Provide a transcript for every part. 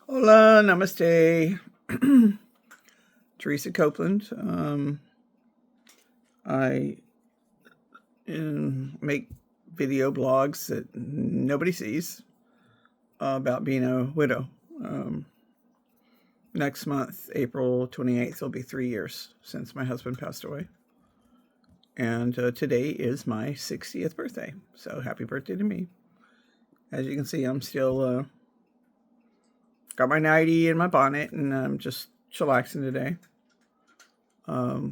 Hola, namaste. Teresa Copeland. I make video blogs that nobody sees about being a widow. Next month, April 28th, will be 3 years since my husband passed away. And today is my 60th birthday. So happy birthday to me. As you can see, I'm still got my nightie and my bonnet, and I'm just chillaxing today. I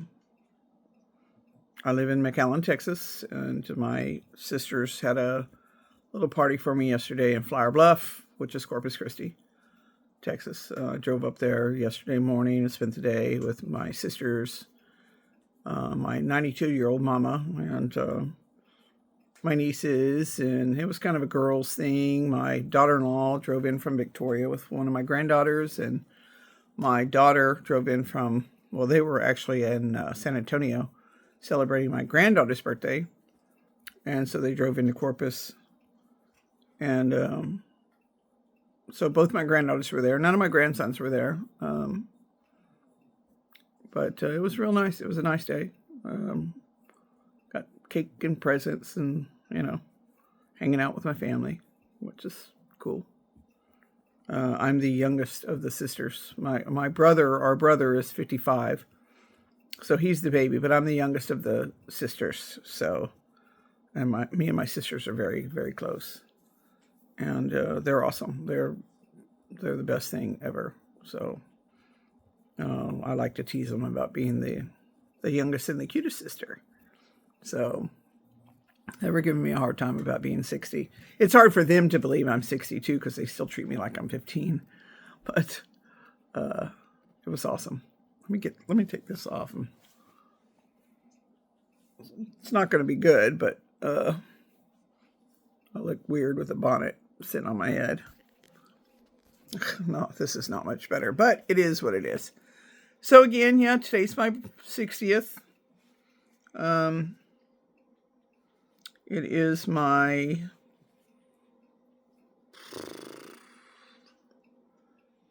live in McAllen, Texas, and my sisters had a little party for me yesterday in Flower Bluff, which is Corpus Christi, Texas. I drove up there yesterday morning and spent the day with my sisters, my 92-year-old mama, and my nieces, and it was kind of a girls' thing. My daughter-in-law drove in from Victoria with one of my granddaughters, and my daughter drove in from, well, they were actually in San Antonio celebrating my granddaughter's birthday, and so they drove into Corpus, and so both my granddaughters were there. None of my grandsons were there, but it was real nice. It was a nice day. Got cake and presents and, hanging out with my family, which is cool. I'm the youngest of the sisters. Our brother is 55. So he's the baby, but I'm the youngest of the sisters. So, and me and my sisters are very, very close, and they're awesome. They're the best thing ever. So, I like to tease them about being the youngest and the cutest sister. So, never giving me a hard time about being 60. It's hard for them to believe I'm 62 because they still treat me like I'm 15. But it was awesome. Let me take this off. It's not going to be good, but I look weird with a bonnet sitting on my head. No, this is not much better, but it is what it is. So again, yeah, today's my 60th. It is my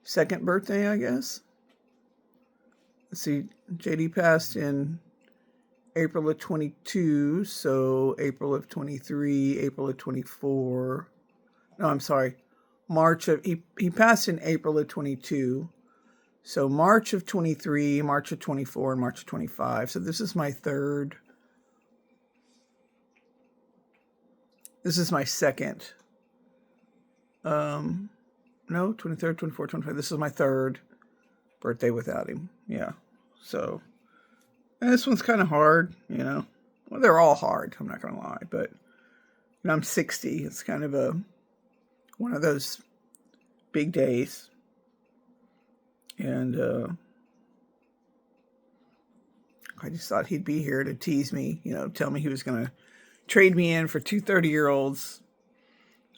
second birthday, I guess. Let's see, JD passed in April of 22, so April of 23, April of 24. No, I'm sorry. He passed in April of 22. So March of 23, March of 24, and March of 25. So this is my third. This is my second. No, 23rd, 24th, 25th. This is my third birthday without him. Yeah. So, and this one's kind of hard, Well, they're all hard. I'm not going to lie, but I'm 60. It's kind of one of those big days. And I just thought he'd be here to tease me, tell me he was going to trade me in for two 30-year-olds.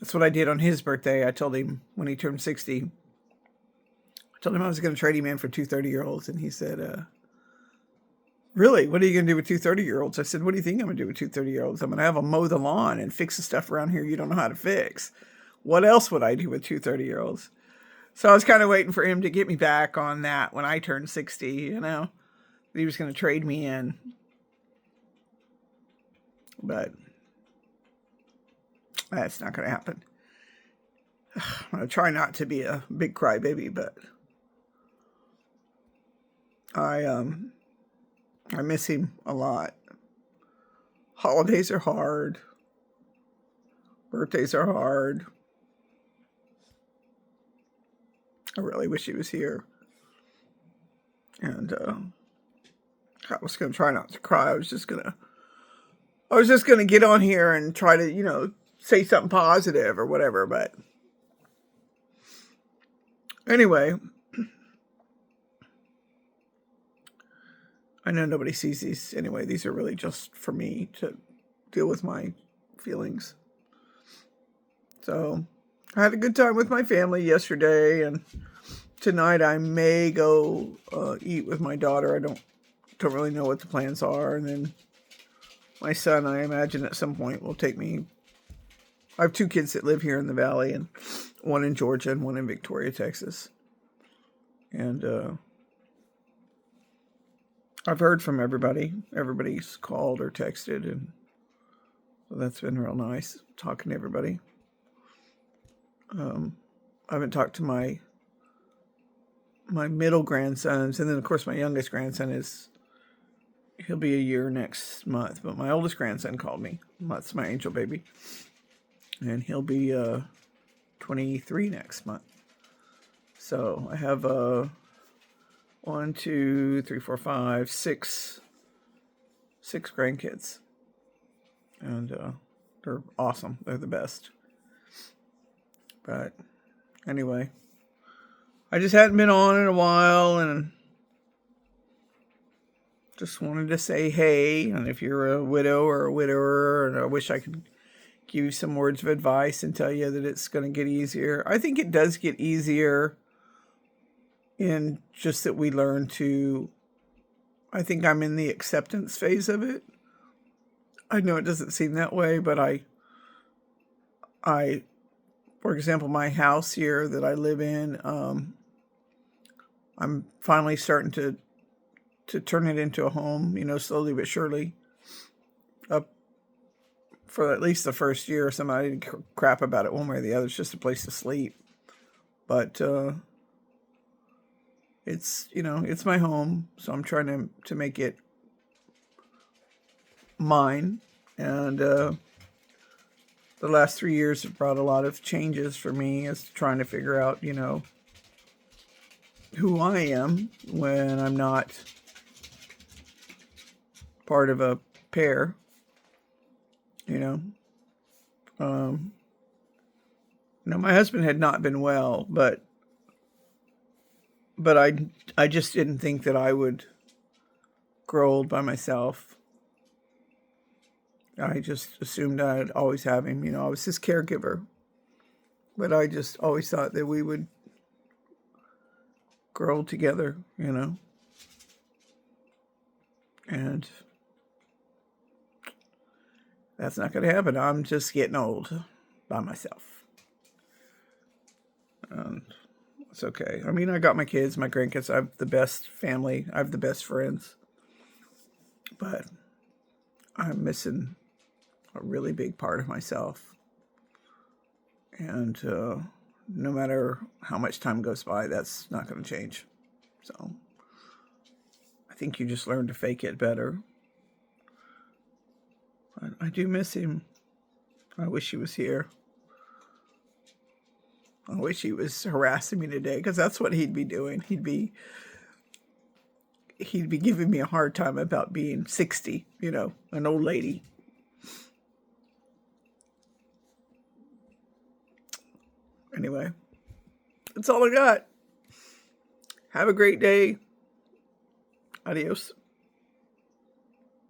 That's what I did on his birthday. I told him when he turned 60, I told him I was going to trade him in for two 30-year-olds. And he said, really? What are you going to do with two 30-year-olds? I said, what do you think I'm going to do with two 30-year-olds? I'm going to have them mow the lawn and fix the stuff around here you don't know how to fix. What else would I do with two 30-year-olds? So I was kind of waiting for him to get me back on that when I turned 60, that he was going to trade me in. But that's not going to happen. I'm going to try not to be a big crybaby, but I miss him a lot. Holidays are hard. Birthdays are hard. I really wish he was here. And I was going to try not to cry. I was just going to get on here and try to, say something positive or whatever. But anyway, I know nobody sees these anyway. These are really just for me to deal with my feelings. So I had a good time with my family yesterday, and tonight I may go eat with my daughter. I don't really know what the plans are. And then my son, I imagine at some point, will take me. I have two kids that live here in the valley, and one in Georgia and one in Victoria, Texas. And I've heard from everybody. Everybody's called or texted, and so that's been real nice talking to everybody. I haven't talked to my middle grandsons, and then of course my youngest grandson he'll be a year next month. But my oldest grandson called me. That's my angel baby, and he'll be 23 next month. So I have 1, 2, 3, 4, 5, 6 grandkids, and they're awesome. They're the best. But anyway, I just hadn't been on in a while, and just wanted to say hey. And if you're a widow or a widower, and I wish I could give you some words of advice and tell you that it's going to get easier. I think it does get easier, in just that we learn to, I think I'm in the acceptance phase of it. I know it doesn't seem that way, but I, for example, my house here that I live in, I'm finally starting to turn it into a home, slowly but surely. Up for at least the first year or something, I didn't crap about it one way or the other. It's just a place to sleep. But it's my home, so I'm trying to make it mine. And the last 3 years have brought a lot of changes for me, as trying to figure out, who I am when I'm not part of a pair, my husband had not been well, but I just didn't think that I would grow old by myself. I just assumed I'd always have him. I was his caregiver, but I just always thought that we would grow old together, and that's not going to happen. I'm just getting old by myself. It's okay. I mean, I got my kids, my grandkids. I have the best family. I have the best friends. But I'm missing a really big part of myself. And no matter how much time goes by, that's not going to change. So I think you just learn to fake it better. But I do miss him. I wish he was here. I wish he was harassing me today, because that's what he'd be doing. He'd be giving me a hard time about being 60, an old lady. Anyway, that's all I got. Have a great day. Adios.